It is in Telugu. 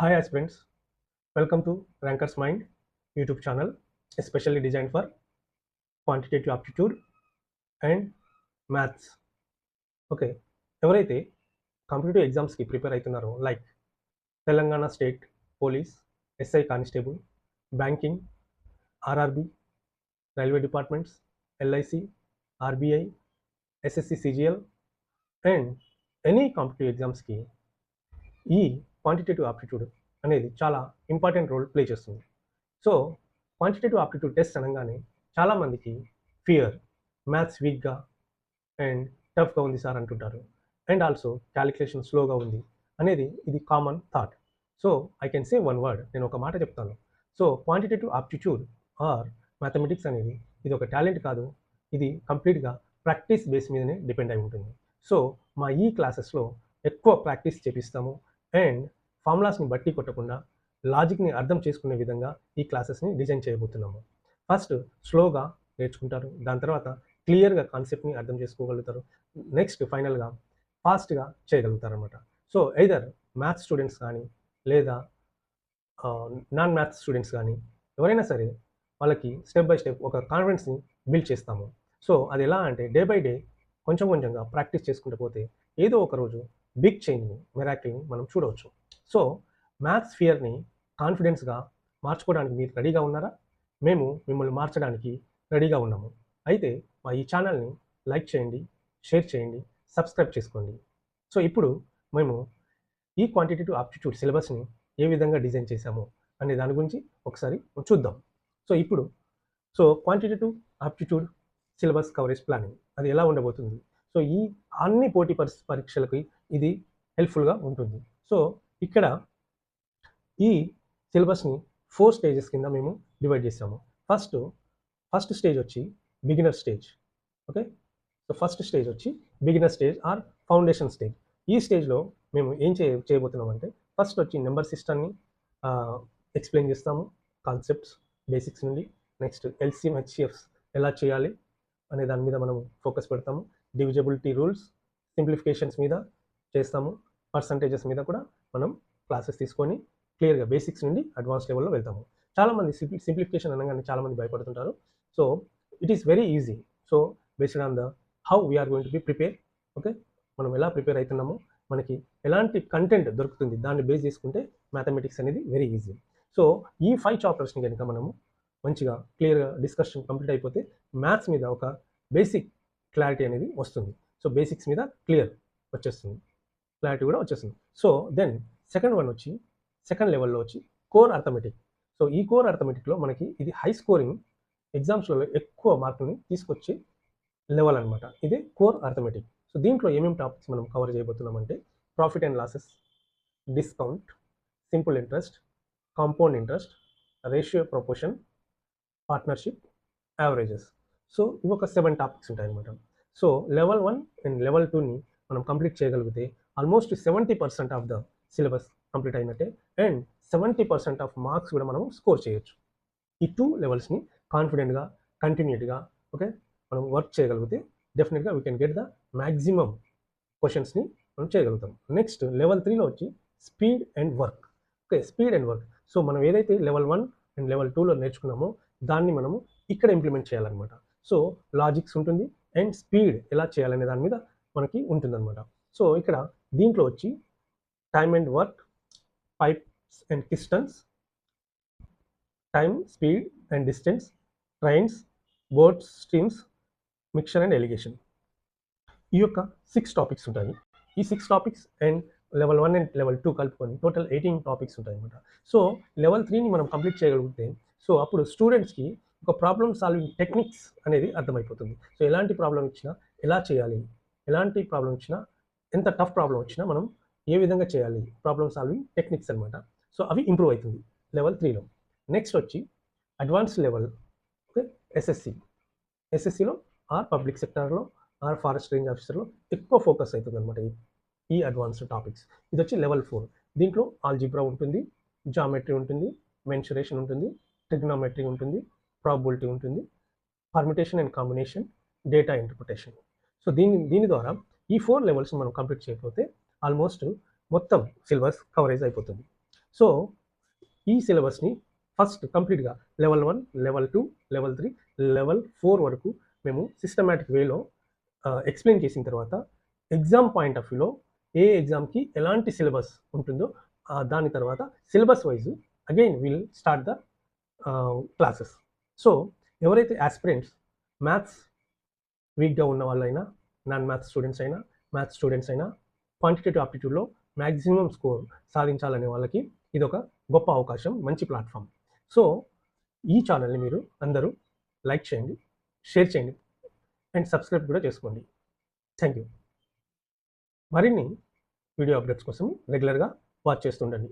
Hi aspirants, welcome to Ranker's Mind YouTube channel, especially designed for quantitative aptitude and maths. Okay, ఎవరైతే కాంపిటేటివ్ ఎగ్జామ్స్కి ప్రిపేర్ అవుతున్నారో like Telangana state police, SI constable, banking, RRB, railway departments, LIC, RBI, SSC CGL and any competitive ఎగ్జామ్స్కి ఈ క్వాంటిటేటివ్ ఆప్టిట్యూడ్ అనేది చాలా ఇంపార్టెంట్ రోల్ ప్లే చేస్తుంది. సో క్వాంటిటేటివ్ ఆప్టిట్యూడ్ టెస్ట్ అనగానే చాలామందికి ఫియర్, మ్యాథ్స్ వీక్గా అండ్ టఫ్గా ఉంది సార్ అంటుంటారు, అండ్ ఆల్సో క్యాలిక్యులేషన్ స్లోగా ఉంది అనేది ఇది common thought. So I can say one word, నేను ఒక మాట చెప్తాను. So quantitative aptitude or mathematics అనేది ఇది ఒక టాలెంట్ కాదు, ఇది కంప్లీట్గా ప్రాక్టీస్ బేస్ మీదనే డిపెండ్ అయి ఉంటుంది. సో మా ఈ క్లాసెస్లో ఎక్కువ ప్రాక్టీస్ చేపిస్తాము అండ్ ఫార్ములాస్ని బట్టి కొట్టకుండా లాజిక్ని అర్థం చేసుకునే విధంగా ఈ క్లాసెస్ని డిజైన్ చేయబోతున్నాము. ఫస్ట్ స్లోగా నేర్చుకుంటారు, దాని తర్వాత క్లియర్గా కాన్సెప్ట్ని అర్థం చేసుకోగలుగుతారు, నెక్స్ట్ ఫైనల్గా ఫాస్ట్గా చేయగలుగుతారు అనమాట. సో ఎయిదర్ మ్యాథ్స్ స్టూడెంట్స్ కానీ లేదా నాన్ మ్యాథ్స్ స్టూడెంట్స్ కానీ ఎవరైనా సరే వాళ్ళకి స్టెప్ బై స్టెప్ ఒక కాన్ఫిడెన్స్ని బిల్డ్ చేస్తాము. సో అది ఎలా అంటే డే బై డే కొంచెం కొంచెంగా ప్రాక్టీస్ చేసుకుంటూ పోతే ఏదో ఒక రోజు బిగ్ చేంజ్ని, మెరాకిల్ని మనం చూడవచ్చు. సో మ్యాథ్స్ ఫియర్ని కాన్ఫిడెన్స్గా మార్చుకోవడానికి మీరు రెడీగా ఉన్నారా? మేము మిమ్మల్ని మార్చడానికి రెడీగా ఉన్నాము. అయితే మా ఈ ఛానల్ని లైక్ చేయండి, షేర్ చేయండి, సబ్స్క్రైబ్ చేసుకోండి. సో ఇప్పుడు మేము ఈ క్వాంటిటేటివ్ ఆప్టిట్యూడ్ సిలబస్ని ఏ విధంగా డిజైన్ చేశాము అనే దాని గురించి ఒకసారి చూద్దాం. So quantitative aptitude syllabus coverage planning అది ఎలా ఉండబోతుంది? సో ఈ అన్ని పోటీ పరీక్షలకి ఇది హెల్ప్ఫుల్గా ఉంటుంది. సో ఇక్కడ ఈ సిలబస్ని 4 స్టేజెస్ కింద మేము డివైడ్ చేసాము. ఫస్ట్ స్టేజ్ వచ్చి beginner stage. Okay, so first stage వచ్చి beginner stage or foundation stage. ఈ స్టేజ్లో మేము ఏం చేయబోతున్నాం అంటే ఫస్ట్ వచ్చి నెంబర్ సిస్టమ్ని ఎక్స్ప్లెయిన్ చేస్తాము, కాన్సెప్ట్స్ బేసిక్స్ నుండి. నెక్స్ట్ ఎల్సిఎం హెచ్సిఎఫ్స్ ఎలా చేయాలి అనే దాని మీద మనం ఫోకస్ పెడతాము. డివిజబిలిటీ రూల్స్, సింప్లిఫికేషన్స్ మీద చేస్తాము, పర్సంటేజెస్ మీద కూడా మనం క్లాసెస్ తీసుకొని క్లియర్గా బేసిక్స్ నుండి అడ్వాన్స్ లెవెల్లో వెళ్తాము. చాలామంది సింప్లిఫికేషన్ అనగానే చాలామంది భయపడుతుంటారు. So it is very easy. So based on the how we are going to be prepare. Okay, మనం ఎలా ప్రిపేర్ అవుతున్నామో, మనకి ఎలాంటి కంటెంట్ దొరుకుతుంది దాన్ని బేస్ చేసుకుంటే మ్యాథమెటిక్స్ అనేది వెరీ ఈజీ. సో ఈ 5 చాప్టర్స్ని కనుక మనము మంచిగా క్లియర్గా డిస్కషన్ కంప్లీట్ అయిపోతే మ్యాథ్స్ మీద ఒక బేసిక్ క్లారిటీ అనేది వస్తుంది. సో బేసిక్స్ మీద క్లియర్ వచ్చేస్తుంది, క్లారిటీ కూడా వచ్చేస్తుంది. సో దెన్ సెకండ్ లెవెల్లో వచ్చి కోర్ అర్థమెటిక్. సో ఈ కోర్ అర్థమెటిక్లో మనకి ఇది హై స్కోరింగ్ ఎగ్జామ్స్లో ఎక్కువ మార్కుని తీసుకొచ్చే లెవెల్ అనమాట. ఇదే కోర్ అర్థమెటిక్. సో దీంట్లో ఏమేమి టాపిక్స్ మనం కవర్ చేయబోతున్నామంటే profit and losses, discount, simple interest, compound interest, ratio proportion, partnership, averages. So ఇవి ఒక 7 టాపిక్స్ ఉంటాయి అనమాట. సో లెవెల్ 1 అండ్ లెవెల్ 2ని మనం కంప్లీట్ చేయగలిగితే almost 70% of the syllabus complete అయినట్టే అండ్ 70% ఆఫ్ మార్క్స్ కూడా మనం స్కోర్ చేయొచ్చు. ఈ 2 లెవెల్స్ని కాన్ఫిడెంట్గా కంటిన్యూట్గా ఓకే మనం వర్క్ చేయగలిగితే డెఫినెట్గా we can get the maximum క్వశ్చన్స్ని మనం చేయగలుగుతాం. నెక్స్ట్ లెవెల్ 3లో వచ్చి speed and work. Okay, speed and work. So మనం ఏదైతే లెవెల్ 1 అండ్ లెవెల్ 2లో నేర్చుకున్నామో దాన్ని మనము ఇక్కడ ఇంప్లిమెంట్ చేయాలన్నమాట. సో లాజిక్స్ ఉంటుంది అండ్ స్పీడ్ ఎలా చేయాలనే దాని మీద మనకి ఉంటుందన్నమాట. సో ఇక్కడ దీంట్లో వచ్చి time and work, pipes and pistons, time, speed and distance, trains, boats, streams, mixture and allegation. ఈ యొక్క 6 టాపిక్స్ ఉంటాయి. ఈ 6 topics and level 1 and level 2 కలుపుకొని టోటల్ 18 టాపిక్స్ ఉంటాయి అనమాట. సో లెవెల్ 3ని మనం కంప్లీట్ చేయగలిగితే సో అప్పుడు స్టూడెంట్స్కి ఒక ప్రాబ్లమ్ సాల్వింగ్ టెక్నిక్స్ అనేది అర్థమైపోతుంది. సో ఎలాంటి ప్రాబ్లం ఇచ్చినా ఎలా చేయాలి, ఎలాంటి ప్రాబ్లం ఇచ్చినా, ఎంత టఫ్ ప్రాబ్లం వచ్చినా మనం ఏ విధంగా చేయాలి, ప్రాబ్లమ్ సాల్వింగ్ టెక్నిక్స్ అనమాట. సో అవి ఇంప్రూవ్ అవుతుంది లెవెల్ 3లో. నెక్స్ట్ వచ్చి అడ్వాన్స్ లెవెల్ ఓకే ఎస్ఎస్సిలో ఆర్ పబ్లిక్ సెక్టార్లో ఆర్ ఫారెస్ట్ రేంజ్ ఆఫీసర్లో ఎక్కువ ఫోకస్ అవుతుంది అనమాట ఈ అడ్వాన్స్డ్ టాపిక్స్. ఇది వచ్చి లెవెల్ 4. దీంట్లో ఆల్జిబ్రా ఉంటుంది, జామెట్రీ ఉంటుంది, మెన్సురేషన్ ఉంటుంది, ట్రిగ్నోమెట్రీ ఉంటుంది, ప్రాబబిలిటీ ఉంటుంది, permutation and combination, data interpretation. So దీని ద్వారా ఈ 4 లెవెల్స్ మనం కంప్లీట్ చేయకపోతే ఆల్మోస్ట్ మొత్తం సిలబస్ కవరేజ్ అయిపోతుంది. సో ఈ సిలబస్ని ఫస్ట్ కంప్లీట్గా లెవెల్ 1, లెవెల్ 2, లెవెల్ 3, లెవెల్ 4 వరకు మేము సిస్టమాటిక్ వేలో ఎక్స్ప్లెయిన్ చేసిన తర్వాత ఎగ్జామ్ పాయింట్ ఆఫ్ వ్యూలో ఏ ఎగ్జామ్కి ఎలాంటి సిలబస్ ఉంటుందో దాని తర్వాత syllabus wise again will start the classes. So ఎవరైతే ఆస్పిరెంట్స్ మ్యాథ్స్ వీక్గా ఉన్న వాళ్ళైనా, నాన్ మ్యాథ్స్ స్టూడెంట్స్ అయినా, మ్యాథ్స్ స్టూడెంట్స్ అయినా క్వాంటిటేటివ్ ఆప్టిట్యూడ్లో మ్యాక్సిమం స్కోర్ సాధించాలనే వాళ్ళకి ఇది ఒక గొప్ప అవకాశం, మంచి ప్లాట్ఫామ్. సో ఈ ఛానల్ని మీరు అందరూ లైక్ చేయండి, షేర్ చేయండి అండ్ సబ్స్క్రైబ్ కూడా చేసుకోండి. Thank you. మరిన్ని వీడియో అప్డేట్స్ కోసం రెగ్యులర్గా వాచ్ చేస్తుండండి.